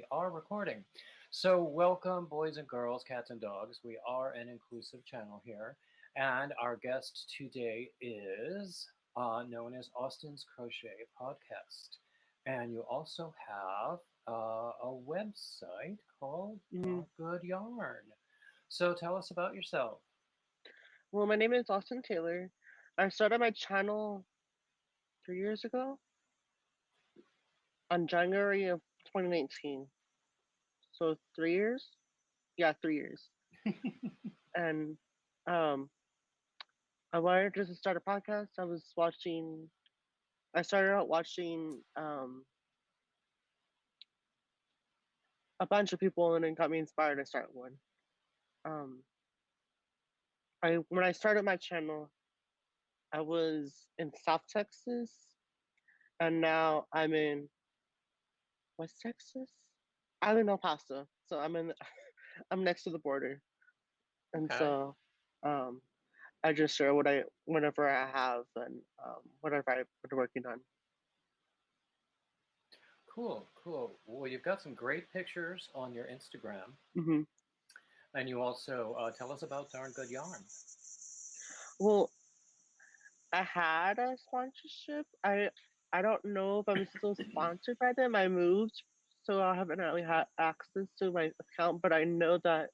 we are recording. So, welcome, boys and girls, cats and dogs. We are an inclusive channel here. And our guest today is known as Austin's Crochet Podcast. And you also have a website called Mhm. Good Yarn. So, tell us about yourself. Well, my name is Austin Taylor. I started my channel 3 years ago on January of 2019. So 3 years? Yeah, 3 years. And um, I wanted just to start a podcast. I started out watching a bunch of people and it got me inspired to start one. Um, when I started my channel, I was in South Texas and now I'm in West Texas. I'm in El Paso, so I'm next to the border, and Okay. so um, I just share whatever I have and whatever I've been working on. Cool, cool. Well, you've got some great pictures on your Instagram. Hmm. And you also tell us about Darn Good Yarn. Well, I had a sponsorship. I don't know if I'm still sponsored by them. I moved, so I haven't really had access to my account. But I know that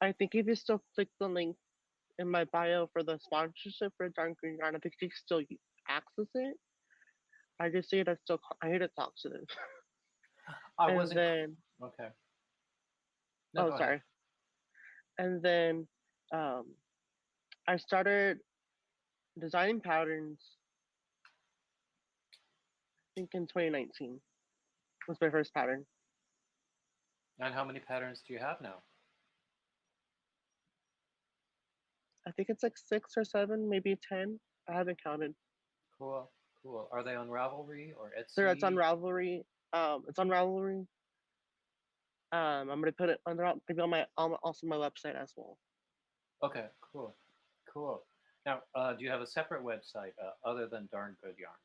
I think if you still click the link in my bio for the sponsorship for Dark Green Yarn, I think you can still access it. I just need to still. I need to talk to them. I And wasn't. then, Okay. No, oh, go ahead. sorry. And then um, I started designing patterns, I think in 2019 was my first pattern. And how many patterns do you have now? I think it's like 6 or 7, maybe 10. I haven't counted. Cool, cool. Are they on Ravelry or It's on Etsy? Ravelry. It's on Ravelry. I'm gonna put it on maybe on also my website as well. Okay, cool, cool. Now, do you have a separate website other than Darn Good Yarn?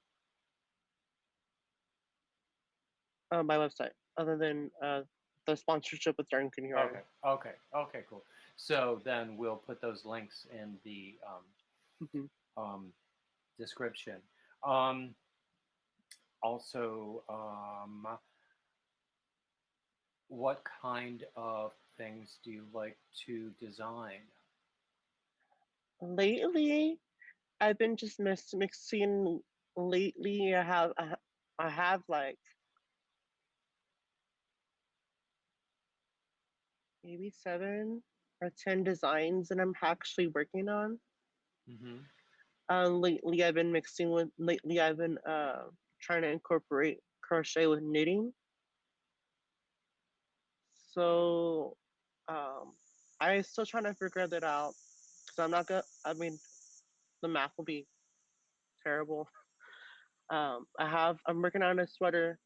My website, other than the sponsorship with Duncan Yarn. Okay, okay, okay, cool. So then we'll put those links in the Hmm. um, description. Um, also, what kind of things do you like to design? Lately, I've been just mixing. Lately, I have like maybe 7 or 10 designs that I'm actually working on. Mm-hmm. Lately I've been trying to incorporate crochet with knitting. So I still trying to figure that out because I'm not gonna. I mean, the math will be terrible. I'm working on a sweater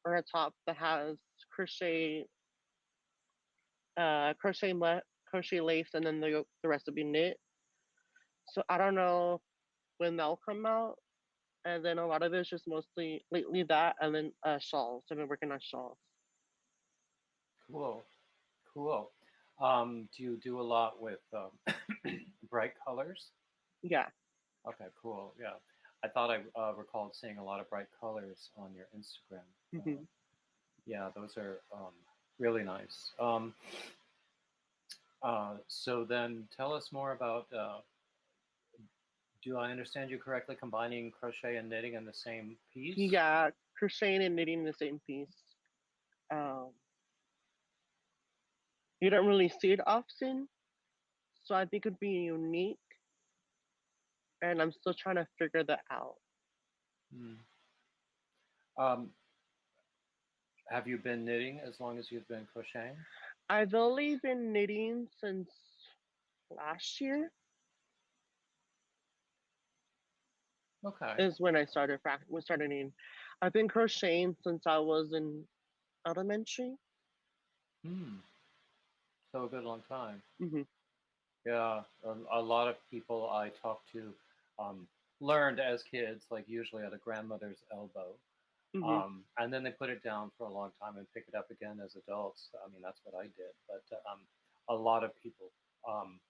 or a top that has crochet lace, and then the rest will be knit. So I don't know when that'll come out. And then a lot of it's just mostly lately that, and then shawls. I've been working on shawls. Cool, cool. Do you do a lot with bright colors? Yeah. Okay, cool. Yeah, I thought I recalled seeing a lot of bright colors on your Instagram. Hmm. Yeah, those are really nice. So then, tell us more about. Do I understand you correctly? Combining crochet and knitting in the same piece? Yeah, crocheting and knitting the same piece. Um, you don't really see it often, so I think it'd be unique, and I'm still trying to figure that out. Hmm. Um, have you been knitting as long as you've been crocheting? I've only been knitting since last year Okay. is when we started knitting. I've been crocheting since I was in elementary. Hmm. So a good long time. Hmm. Yeah, a lot of people I talk to um, learned as kids, like usually at a grandmother's elbow. Mhm. And then they put it down for a long time and pick it up again as adults. I mean, that's what I did. But a lot of people um,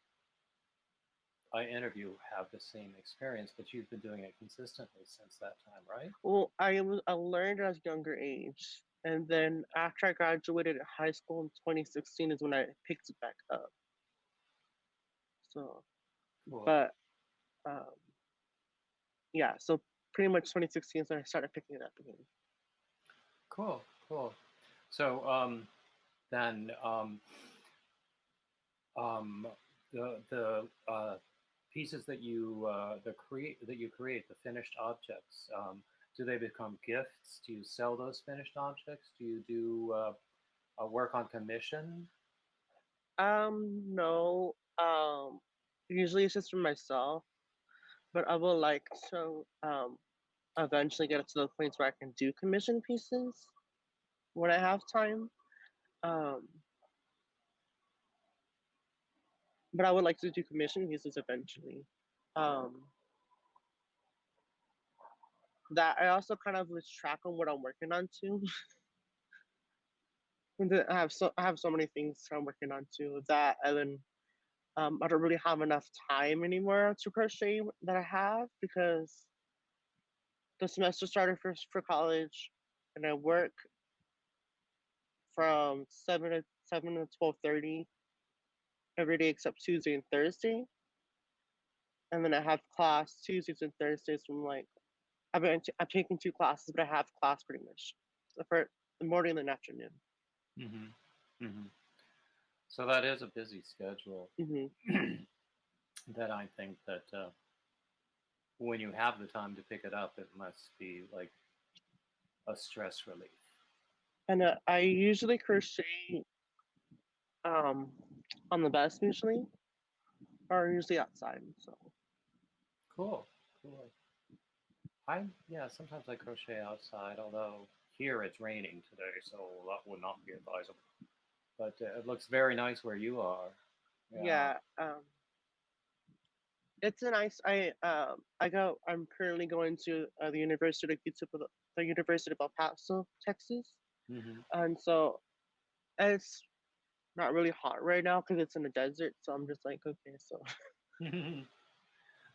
I interview have the same experience, but you've been doing it consistently since that time, right? Well, I learned at a younger age, and then after I graduated high school in 2016 is when I picked it back up. So, Cool, but um, yeah, so pretty much 2016 is when I started picking it up again. cool, cool. So then um, the pieces that you create, the finished objects, do they become gifts? Do you sell those finished objects? Do you do work on commission? No, usually it's just for myself, but I would like to eventually get to the point where I can do commission pieces when I have time. Um, but I would like to do commission pieces eventually. Um, that I also kind of lose track on what I'm working on too. I have so many things I'm working on too. That and then I don't really have enough time anymore to crochet that I have because the semester started for college, and I work from 7 to 12:30 every day except Tuesday and Thursday, and then I have class Tuesdays and Thursdays from like I'm taking two classes, but I have class pretty much for the morning and the afternoon. Hmm. Hmm. So that is a busy schedule. Hmm. That I think that when you have the time to pick it up, it must be like a stress relief. And I usually crochet um on the bus usually, or usually outside. So Cool, cool. Yeah, sometimes I crochet outside, although here it's raining today, so that would not be advisable. But it looks very nice where you are. Yeah. yeah, it's a nice. I'm currently going to the University of El Paso, Texas, Hmm. and so it's not really hot right now because it's in the desert. So I'm just like, okay, so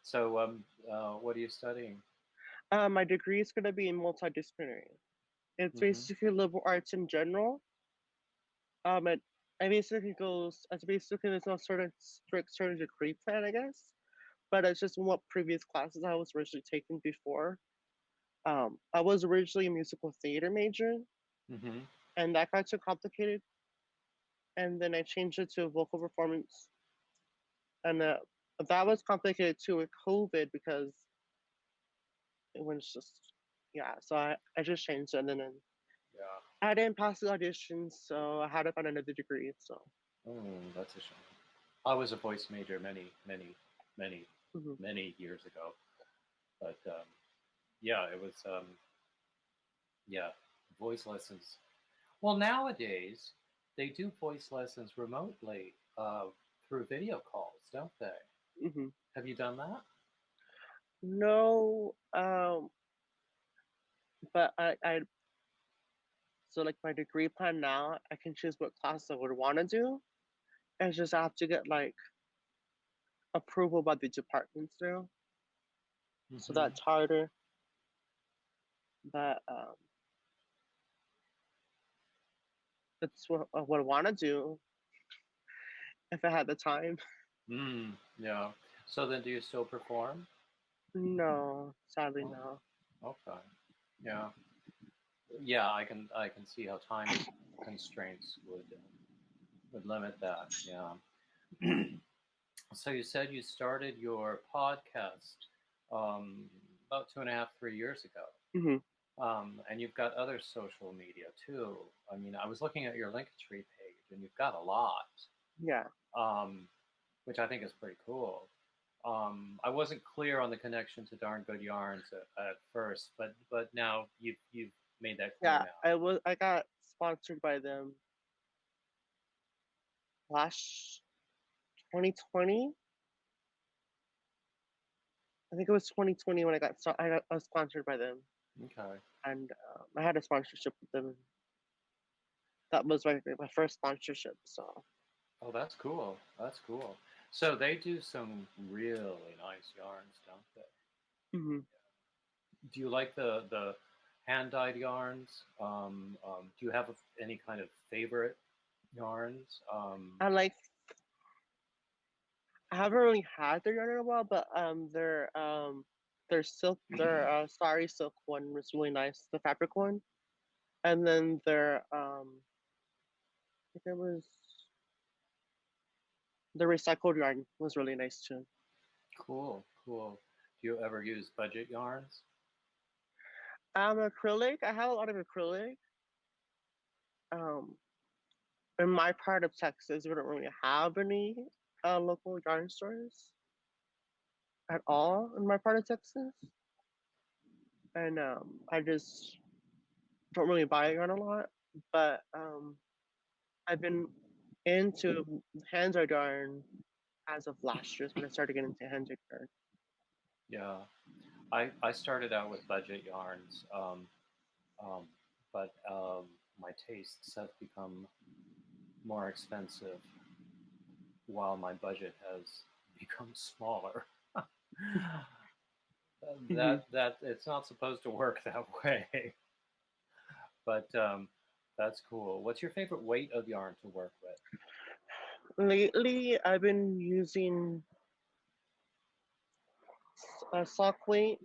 So, what are you studying? my degree is going to be in multidisciplinary. It's Hmm. basically liberal arts in general. It, I basically goes. It's basically there's no sort of strict sort of degree plan, I guess. But it's just what previous classes I was originally taking before. I was originally a musical theater major, Hmm. and that got too complicated. And then I changed it to vocal performance, and that was complicated too with COVID because it was just yeah. So I just changed it, and then Yeah. I didn't pass the auditions, so I had to find another degree. So That's a shame. I was a voice major many, mhm. many years ago, but yeah, it was yeah, voice lessons. Well, nowadays they do voice lessons remotely through video calls, don't they? Mhm. Have you done that? No, but I so like my degree plan now, I can choose what class I would want to do. It's just I have to get like approval by the departments now, so Hmm. that's harder. But it's what I want to do if I had the time. Yeah. So then, do you still perform? No, sadly Oh, no. okay. Yeah. Yeah, I can see how time constraints would limit that. Yeah. So you said you started your podcast um, about 2.5, 3 years ago, Hmm. and you've got other social media too. I mean, I was looking at your Linktree page, and you've got a lot, Yeah, um, which I think is pretty cool. I wasn't clear on the connection to Darn Good Yarns at first, but now you've made that clear yeah. now. I got sponsored by them last 2020. I think it was 2020 when I was sponsored by them. Okay. and I had a sponsorship with them. That was my first sponsorship. So Oh, that's cool. That's cool. So they do some really nice yarns, don't they? mhm. Do you like the hand dyed yarns? Do you have any kind of favorite yarns? I like. I haven't really had their yarn in a while, but their silk, their sari silk one was really nice, the fabric one, and then their I think it was the recycled yarn was really nice too. Cool, cool. Do you ever use budget yarns? Acrylic. I have a lot of acrylic. Um, in my part of Texas, we don't really have any local yarn stores at all in my part of Texas, and I just don't really buy yarn a lot. But I've been into hand dyed yarn as of last year when I started getting into hand dyed yarn. Yeah, I started out with budget yarns, um, but my tastes have become more expensive while my budget has become smaller. Mm-hmm. That it's not supposed to work that way, but that's cool. What's your favorite weight of yarn to work with? Lately, I've been using sock weight.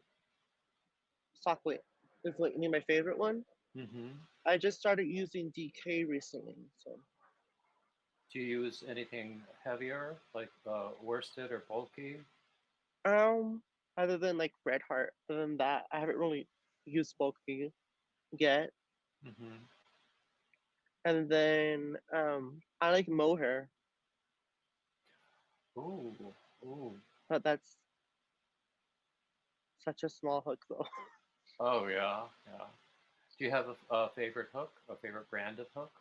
Sock weight is like my favorite one. Hmm. I just started using DK recently, so Do you use anything heavier, like worsted or bulky? um, other than like Red Heart, other than that, I haven't really used bulky yet. Hmm. And then I like mohair, Ooh, ooh. but that's such a small hook though. Oh yeah, yeah. Do you have a favorite hook, a favorite brand of hook?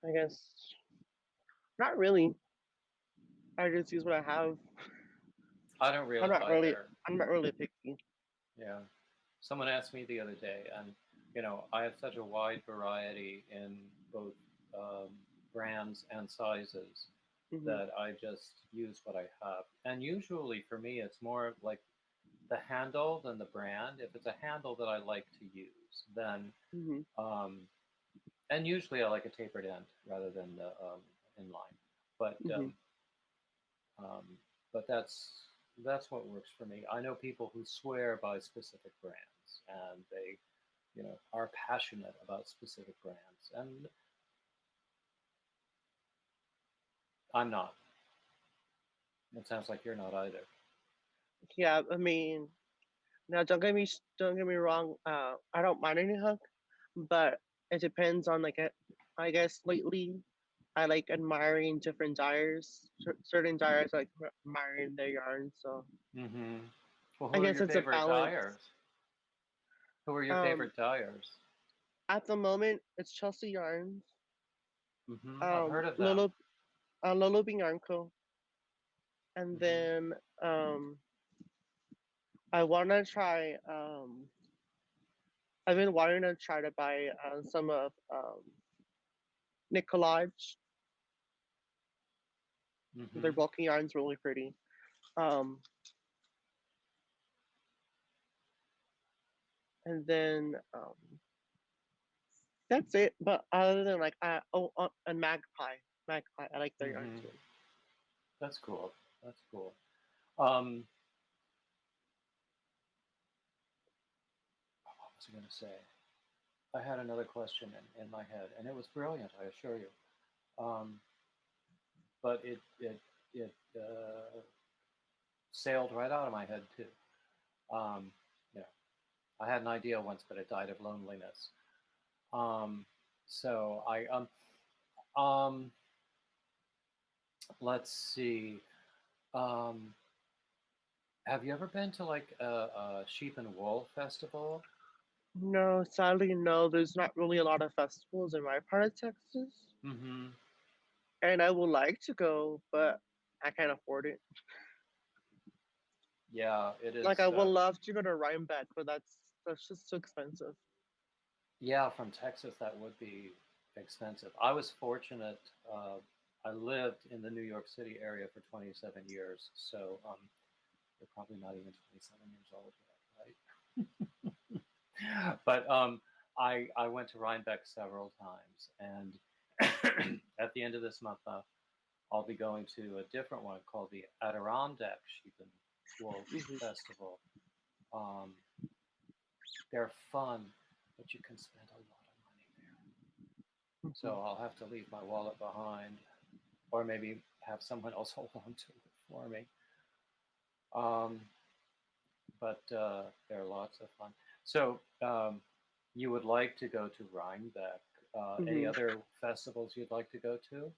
I guess not really. I just use what I have. I don't I'm really not really. either. I'm not really picky. Yeah. Someone asked me the other day, and I have such a wide variety in both um, brands and sizes Hmm. that I just use what I have. And usually for me, it's more like the handle than the brand. If it's a handle that I like to use, then Hmm. um, and usually I like a tapered end rather than the inline. But Hmm. um, but that's what works for me. I know people who swear by specific brands, and they are passionate about specific brands, and I'm not. It sounds like you're not either. Yeah, I mean, now don't get me wrong. I don't mind any hook, but it depends on like I guess lately I like admiring different dyers. Certain dyers I like admiring their yarn. So Hmm. Well, I who are guess your it's a favorite balance. dyers? Who are your Um, favorite dyers? at the moment it's Chelsea Yarns, I've heard of them. Lolo, Lolo Bean Yarn Co. And Hmm. then I wanna try. I've been wanting to try to buy some of Nicolaj. Their Hmm. bulky yarn's really pretty. Um, and then that's it. But other than like, and Magpie, I like their yarn Hmm. too. That's cool. That's cool. Um, what was I going to say? I had another question in my head, and it was brilliant, I assure you. Um, but it sailed right out of my head too. Um, you know, I had an idea once, but it died of loneliness. Um, so um, let's see. Um, have you ever been to like a sheep and wool festival? No, sadly, no. There's not really a lot of festivals in my part of Texas, Mm-hmm. and I would like to go, but I can't afford it. Yeah, it Like is. I would love to go to Rhinebeck, but that's just too expensive. Yeah, from Texas, that would be expensive. I was fortunate. I lived in the New York City area for 27 years, so you're probably not even 27 years old yet, right? But I went to Rhinebeck several times, and at the end of this month, I'll be going to a different one called the Adirondack Sheep and Wool Hmm. Festival. Um, they're fun, but you can spend a lot of money there. Hmm. So I'll have to leave my wallet behind, or maybe have someone else hold on to it for me. Um, but they're lots of fun. So you would like to go to Rhinebeck. Any Hmm. other festivals you'd like to go to?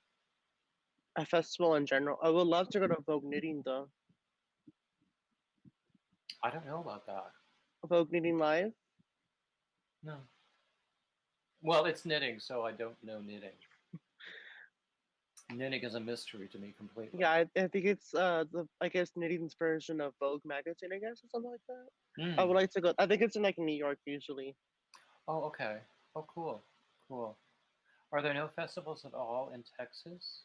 A festival in general. I would love to go to Vogue Knitting though. I don't know about that. Vogue Knitting Live. No. Well, it's knitting, so I don't know knitting. Knitting is a mystery to me completely. Yeah, I think it's the I guess Knitting's version of Vogue magazine, I guess, or something like that. I would Mm. like to go. I think it's in like New York usually. Oh, okay. Oh, cool. Cool. Are there no festivals at all in Texas?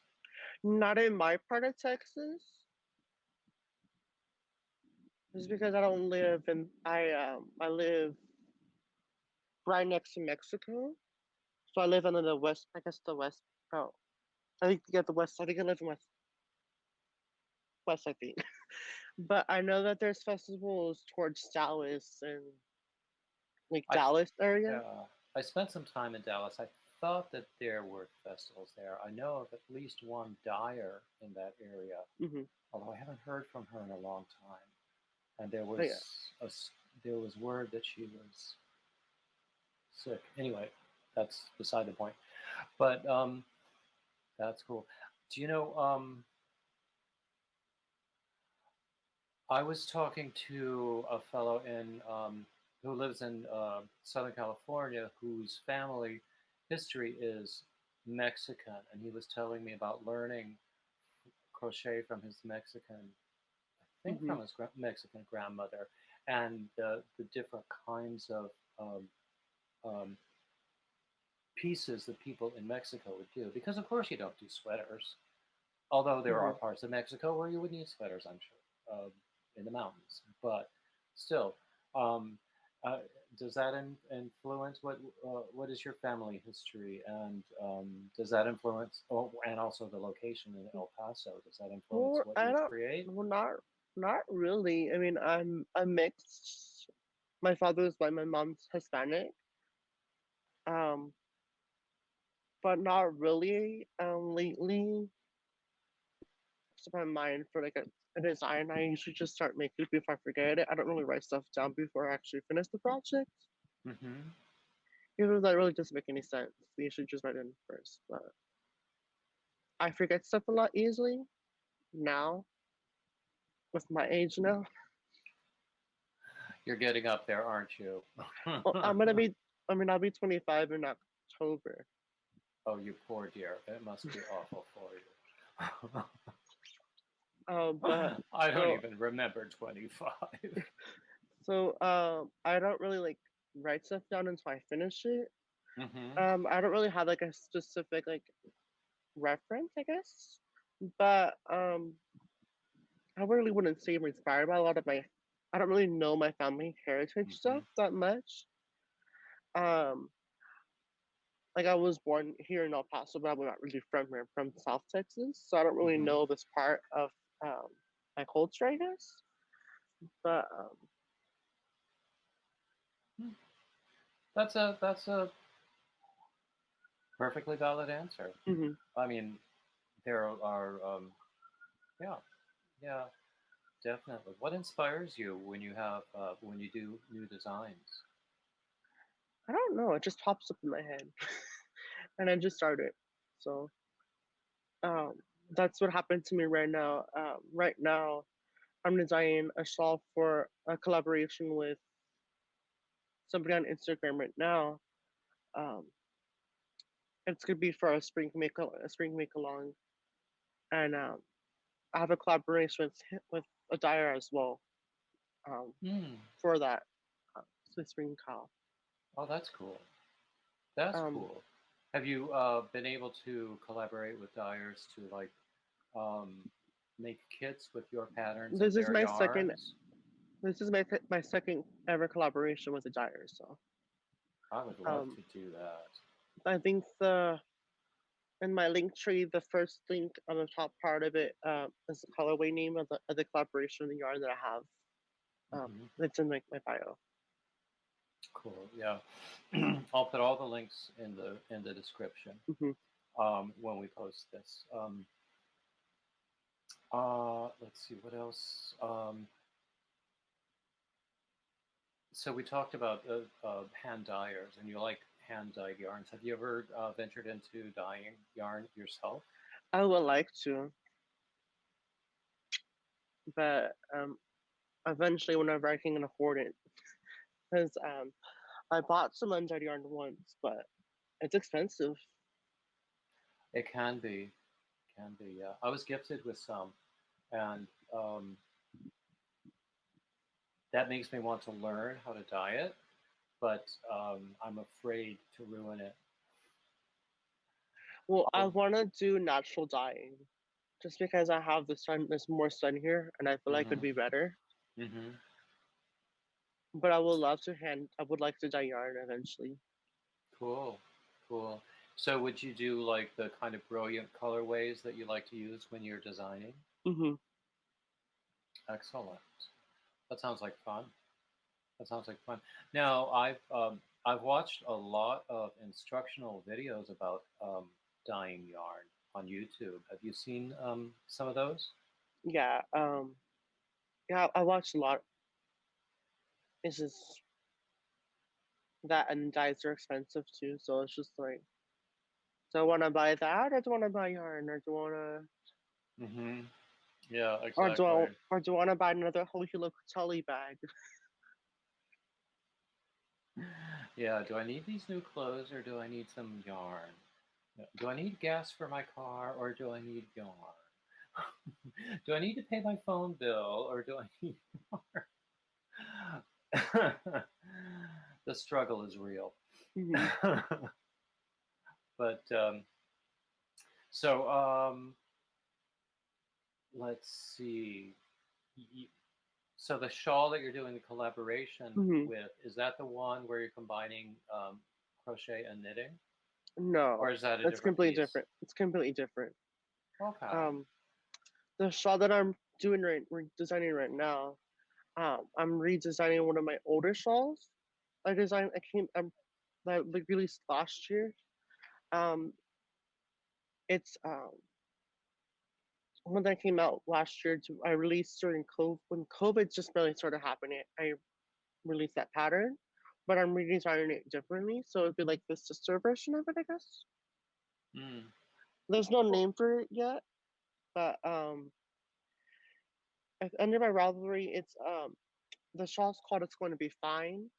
Not in my part of Texas, just because I don't live in I live right next to Mexico, so I live in the west. I guess the west. Oh, I think yeah, the west. I think I live in west. I think, but I know that there's festivals towards Dallas and like I Dallas area. Yeah, I spent some time in Dallas. I thought that there were festivals there. I know of at least one dyer in that area, Hmm. although I haven't heard from her in a long time. And But yeah. there was word that she was sick. Anyway, that's beside the point. But that's cool. Do you know? I was talking to a fellow in who lives in Southern California, whose family history is Mexican, and he was telling me about learning crochet from his Mexican, I think Hmm. from his Mexican grandmother, and the different kinds of um, pieces that people in Mexico would do. Because of course you don't do sweaters, although there are Hmm. parts of Mexico where you would need sweaters, I'm sure, in the mountains. But still, um, uh, does that influence what is your family history, and does that influence? Oh, and also the location in El Paso. Does that influence Well, what I you don't. create? Well, not really. I mean, I'm a mixed. My father is white. My mom's Hispanic. Um, but not really. Lately, to my mind for like a design, I usually just start making it before I forget it. I don't really write stuff down before I actually finish the project. Mm-hmm. Because that really doesn't make any sense. You should just write it in first. But I forget stuff a lot easily now with my age now. You're getting up there, aren't you? Well, I'm gonna be. I mean, I'll be 25 in October. Oh, you poor dear. It must be awful for you. But I don't so even remember 25. I don't really like write stuff down until I finish it. Mm-hmm. I don't really have like a specific like reference, I guess. But I really wouldn't say I'm inspired by a lot of my. I don't really know my family heritage Mm-hmm. stuff that much. Um, like I was born here in El Paso, but I'm not really from here. I'm from South Texas, so I don't really Mm-hmm. know this part of um my culture, I guess. But That's a perfectly valid answer. mhm. I mean, there are yeah, yeah, definitely. What inspires you when you do new designs? I don't know. It just pops up in my head, and I just started. So that's what happened to me right now. Right now, I'm designing a shawl for a collaboration with somebody on Instagram right now. Um, it's gonna be for a spring make along, and I have a collaboration with a dyer as well. um, Hmm. for that Swiss Green cow. Oh, that's cool. That's Um, cool. Have you been able to collaborate with dyers to like um, make kits with your patterns and this is their my second. yarns? This is my second ever collaboration with the Dyers. So I would love um, to do that. I think the in my link tree, the first link on the top part of it is the colorway name of the collaboration of the yarn that I have. Hmm. It's in like my bio. Cool. Yeah. I'll put all the links in the description Hmm. when we post this. Let's see what else. So we talked about hand dyers, and you like hand dyed yarns. Have you ever ventured into dyeing yarn yourself? I would like to, but eventually, whenever I can afford it, because I bought some undyed yarn once, but it's expensive. It can be, can be. Yeah, I was gifted with some, and that makes me want to learn how to dye it, but I'm afraid to ruin it. Well, I Oh, want to do natural dyeing, just because I have the sun. There's more sun here, and I feel like it would mm-hmm, be better. mm-hmm. But I would love to hand. I would like to dye yarn eventually. Cool, cool. So would you do like the kind of brilliant colorways that you like to use when you're designing? Hmm. Excellent. That sounds like fun. That sounds like fun. Now, I've watched a lot of instructional videos about dyeing yarn on YouTube. Have you seen some of those? Yeah. Yeah. I watched a lot. It's just that, and dyes are expensive too. So it's just like, do I want to buy that, or do I want to buy yarn, or do I want to, Mm-hmm. Yeah, exactly. or do I want to buy another whole kilo Coachella bag? Yeah, do I need these new clothes or do I need some yarn? Do I need gas for my car or do I need yarn? Do I need to pay my phone bill or do I need yarn? The struggle is real. Hmm. But so let's see. So the shawl that you're doing the collaboration Hmm. with, is that the one where you're combining crochet and knitting? Or No, is that a it's different completely piece? different. It's completely different. Okay. Um, the shawl that I'm doing we're designing right now. I'm redesigning one of my older shawls. I like released last year. Um, it's one that came out last year. I released during COVID when COVID just barely started happening. I released that pattern, but I'm redesigning it differently. So it'd be like the sister version of it, I guess. Mm. There's no Cool. name for it yet, but under my Ravelry, it's the shawl's called "It's Going to Be Fine."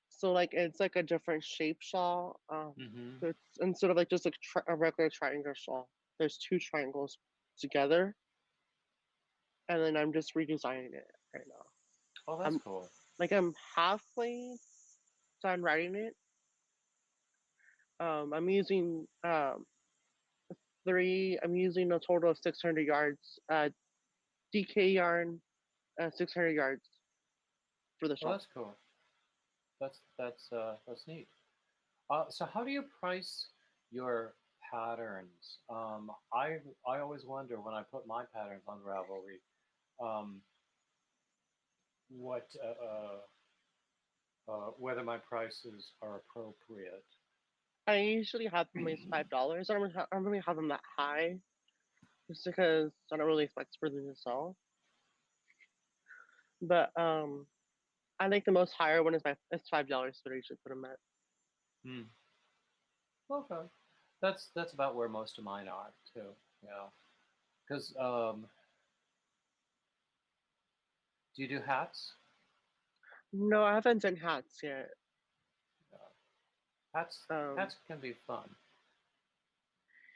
So like it's like a different shape shawl. Mm-hmm. So it's instead of like just a regular triangle shawl, there's two triangles together, and then I'm just redesigning it right now. Oh, that's I'm cool. I'm halfway done writing it. I'm using three. I'm using a total of 600 yards. DK yarn, 600 yards for the Oh, shawl. that's cool. That's neat. So how do you price your patterns? I always wonder when I put my patterns on Ravelry, um, what whether my prices are appropriate. I usually have them as $5. I don't really have them that high, just because I don't really expect for them to sell. But I think the most higher one is $5 that I usually put them at. Hmm. Okay, that's about where most of mine are too. Yeah, because do you do hats? No, I haven't done hats yet. Yeah. Hats Um, hats can be fun.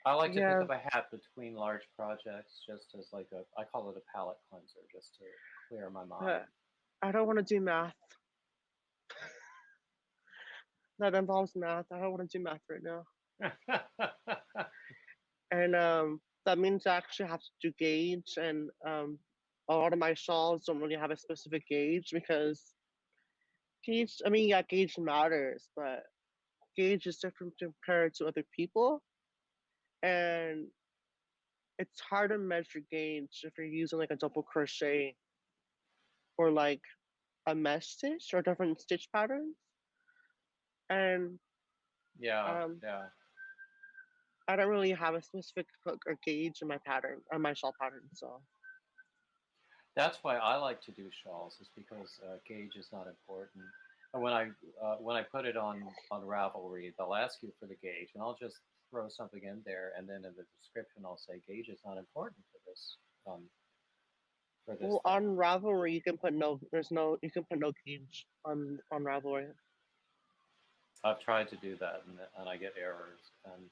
I like to pick yeah, up a hat between large projects just as like I call it a palate cleanser just to clear my but mind. I don't want to do math. That involves math. I don't want to do math right now. And that means I actually have to do gauge, and a lot of my shawls don't really have a specific gauge because gauge. I mean, yeah, gauge matters, but gauge is different compared to other people, and it's hard to measure gauge if you're using like a double crochet or like a mesh stitch or different stitch patterns. And Yeah, um, yeah. I don't really have a specific hook or gauge in my pattern, on my shawl pattern. So, That's why I like to do shawls, is because gauge is not important. And when I put it on Ravelry, they'll ask you for the gauge, and I'll just throw something in there, and then in the description I'll say gauge is not important um, for this well, thing. on Ravelry you can put no. There's no. You can put no gauge on Ravelry. I've tried to do that, and I get errors, and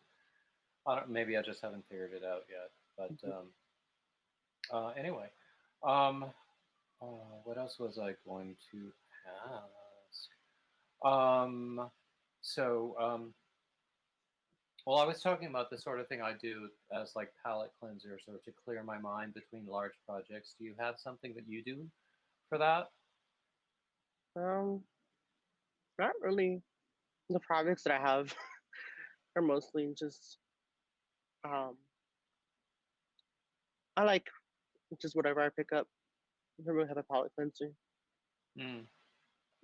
maybe I just haven't figured it out yet. But Mhm. anyway, um, what else was I going to ask? So, well, I was talking about the sort of thing I do as like palette cleansers or to clear my mind between large projects. Do you have something that you do for that? Um, Not really. The projects that I have are mostly just um. I like just whatever I pick up. I don't really have a palette cleanser. Mm,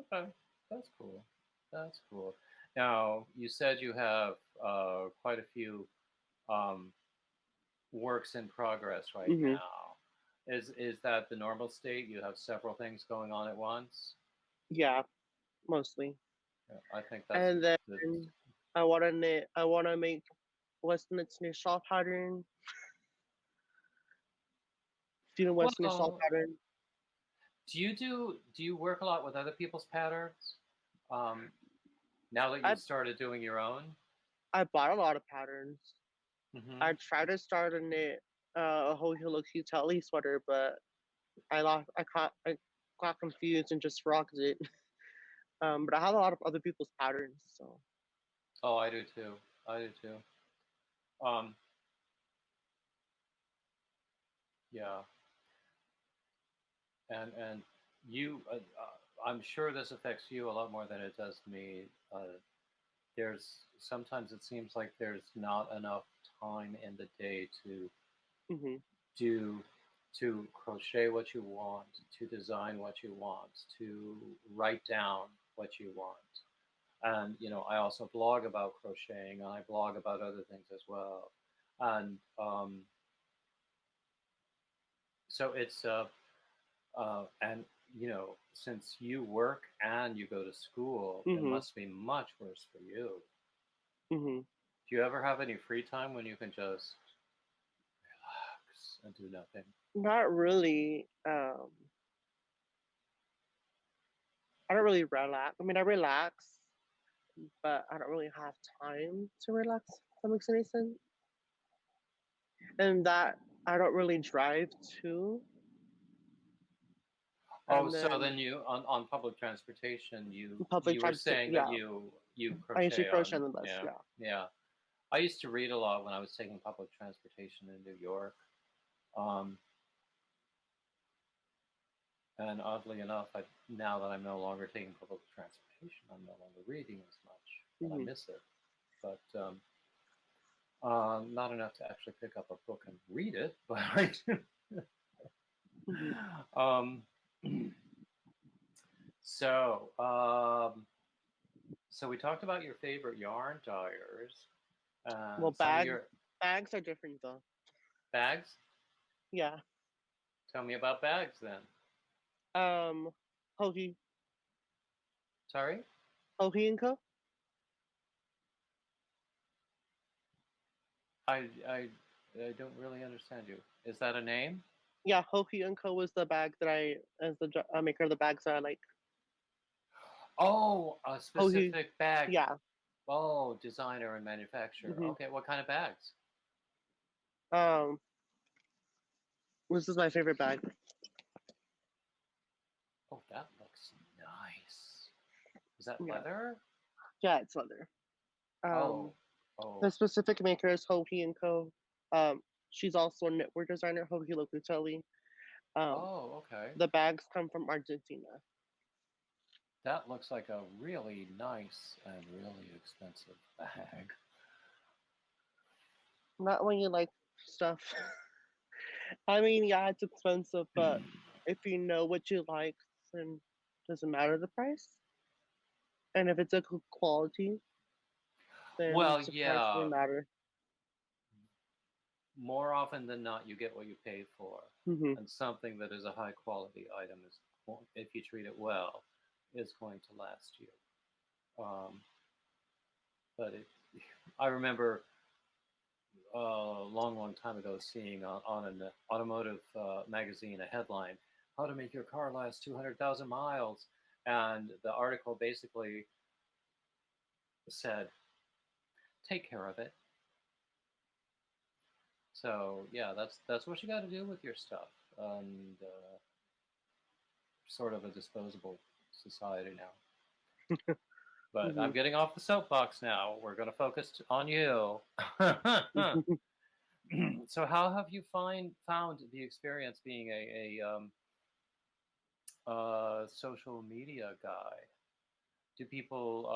okay, that's cool. That's cool. Now, you said you have quite a few um, works in progress right Hmm. now. Is that the normal state? You have several things going on at once? Yeah, mostly. Yeah, I think that's And then the I want to knit. I want to make West knits knit shawl pattern. Do you know West knit shawl well. pattern? Do you work a lot with other people's patterns? Um, now that I you've started doing your own? I bought a lot of patterns. Hmm. I tried to start a knit a whole Hello Kitty Telly sweater, but I got confused and just rocked it. But I have a lot of other people's patterns, so Oh, I do too. I do too. Um, yeah, and you, I'm sure this affects you a lot more than it does me. There's sometimes it seems like there's not enough time in the day to hmm do to crochet what you want, to design what you want, to write down what you want. And I also blog about crocheting, and I blog about other things as well. And so it's and since you work and you go to school, it hmm must be much worse for you. hmm Do you ever have any free time when you can just relax and do nothing? not really. I don't really relax. I mean, I relax, but I don't really have time to relax. If that makes any sense. And that I don't really drive to. Oh, And so then then you on public transportation, public you were transit. saying that Yeah, you I usually crochet crochet on, on the bus. yeah, Yeah. yeah. I used to read a lot when I was taking public transportation in New York. Um, And oddly enough, now that I'm no longer taking public transportation, I'm no longer reading as much, and I hmm miss it. But not enough to actually pick up a book and read it, but I do. hmm um, so, so we talked about your favorite yarn dyers Well, and some of your bags are different though. bags. Yeah. Tell me about bags then. Um, Hoagie, Sorry, Hoagie and Co. I I don't really understand you. Is that a name? Yeah, Hoagie and Co. was the bag that I, as the maker of the bags that I like. Oh, a Hoagie, specific bag. yeah. Oh, designer and manufacturer. hmm Okay, what kind of bags? Um, this is my favorite bag. Oh, that looks nice. Is that Yeah, leather? yeah, it's leather. Oh, Um, oh, the specific maker is Hohi and Co. She's also a knitwear designer, Hohi Locatelli. Um, oh, okay. the bags come from Argentina. That looks like a really nice and really expensive bag. Not when you like stuff. I mean, yeah, it's expensive, but if you know what you like, then it doesn't matter the price. And if it's a good quality, then Well, the price yeah, doesn't matter. more often than not, you get what you pay for. Hmm. And something that is a high quality item is, if you treat it well, is going to last you. Um, but I remember a long, long time ago seeing on an automotive magazine a headline, "How to make your car last 200,000 miles," and the article basically said, "Take care of it." So yeah, that's what you got to do with your stuff, and sort of a disposable society now. But Hmm. I'm getting off the soapbox now. We're going to focus on you. So how have you found the experience being a social media guy? Do people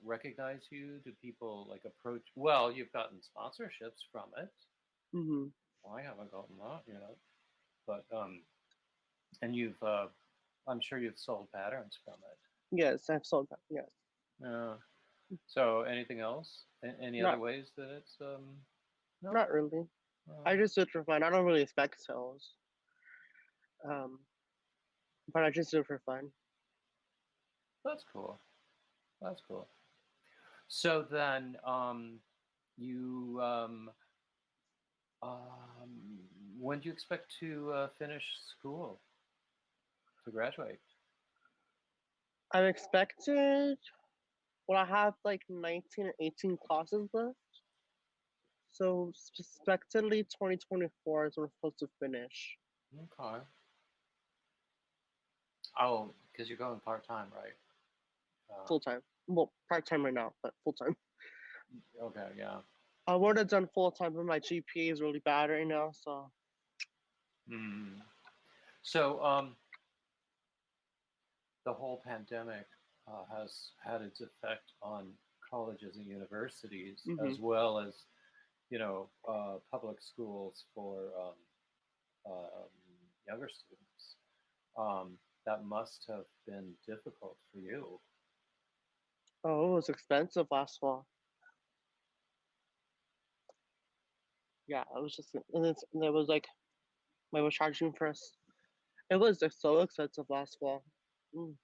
recognize you? Do people like approach? Well, you've gotten sponsorships from it. Hmm. Well, I haven't gotten that yet, but and you've I'm sure you've sold patterns from it. Yes, I've sold that. Yes. Uh, so anything else? Any other Not ways that it's no? not really. Uh, I just do it for fun. I don't really expect sales. Um, but I just do it for fun. that's cool. That's cool. So then, you when do you expect to finish school to graduate? I'm expected. Well, I have like 19 or 18 classes left. So expectedly 2024 is when we're supposed to finish Okay. Oh, because you're going part time, right? full time. Well, part time right now, but full time. Okay, yeah. I would have done full time, but my GPA is really bad right now. So Mm. So, the whole pandemic has had its effect on colleges and universities, hmm as well as public schools for younger students. That must have been difficult for you. oh, it was expensive last fall. Yeah, it was just and it was like they were charging for us. It was like, so expensive last fall. Mm,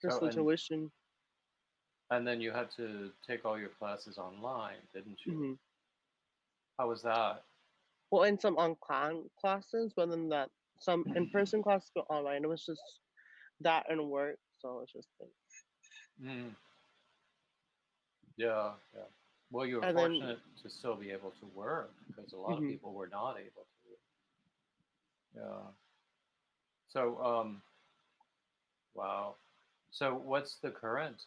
just So, the tuition. and then you had to take all your classes online, didn't you? Hmm. How was that? Well, in some on classes, but then that some in person classes but online. It was just that and work. So it's just like, Mm, yeah, yeah. Well, you were and then fortunate to still be able to work because a lot of hmm people were not able to. Yeah. So, wow. So, what's the current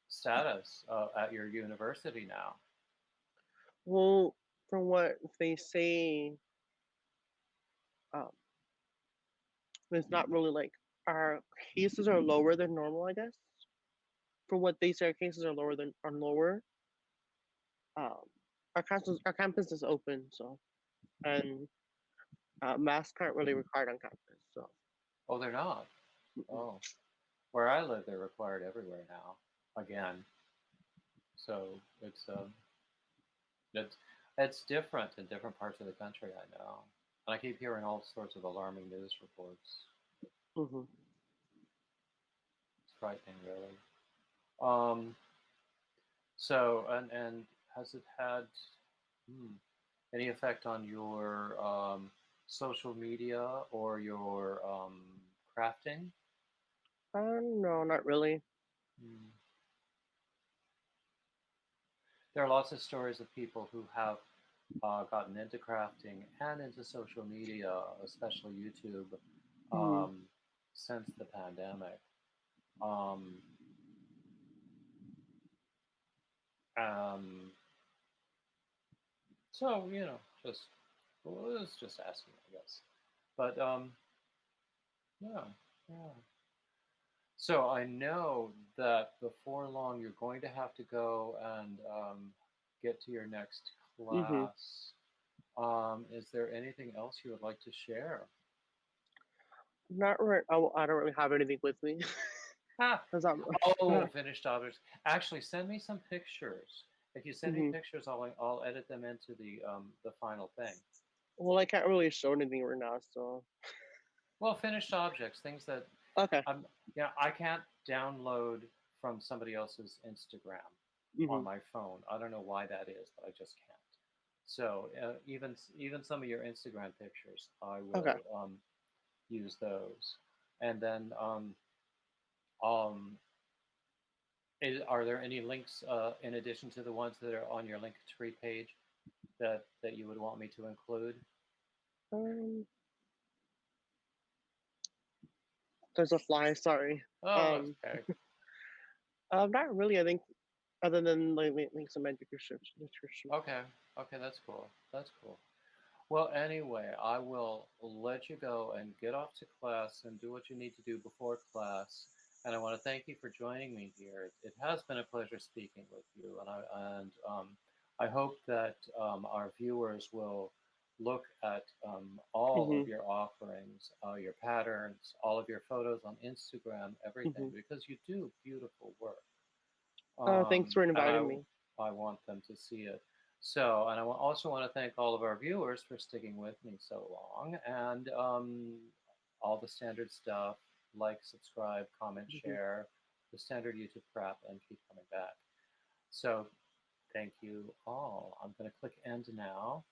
status at your university now? well, from what they say, um, it's not really like our cases are lower than normal. I guess from what they say, our cases are lower. Um, our campus is open, so and masks aren't really required on campus. So Oh, they're not. mm-mm. Oh, where I live, they're required everywhere now. Again, so it's it's different in different parts of the country. I know, and I keep hearing all sorts of alarming news reports. Hmm. It's frightening, really. Um, so and has it had hmm, any effect on your social media or your crafting? No, not really. Hmm. There are lots of stories of people who have gotten into crafting and into social media, especially YouTube, Mm-hmm. um, since the pandemic. Um, um, so just well, it's just asking, I guess. But yeah, yeah. So I know that before long you're going to have to go and get to your next Mm-hmm. class. Is there anything else you would like to share? Not right. I don't really have anything with me. Ah, Cause I'm. oh, finished objects. Actually, send me some pictures. If you send me hmm pictures, I'll edit them into the final thing. Well, I can't really show anything right now, so. Well, finished objects, things that Okay. I can't download from somebody else's Instagram hmm on my phone. I don't know why that is, but I just can't. So even some of your Instagram pictures, I Okay. will use those. And then um, are there any links in addition to the ones that are on your Linktree page that you would want me to include? Um, there's a fly. Sorry. Oh, that's Um. okay. Not really. I think other than like links in my description. Okay, okay, that's cool. That's cool. Well, anyway, I will let you go and get off to class and do what you need to do before class. And I want to thank you for joining me here. It has been a pleasure speaking with you, and I hope that our viewers will look at all hmm of your offerings, your patterns, all of your photos on Instagram, everything, hmm because you do beautiful work. Thanks for And inviting me. I want them to see it. So, and also want to thank all of our viewers for sticking with me so long, and all the standard stuff, like, subscribe, comment, hmm share, the standard YouTube crap, and keep coming back. So, thank you all. I'm going to click end now.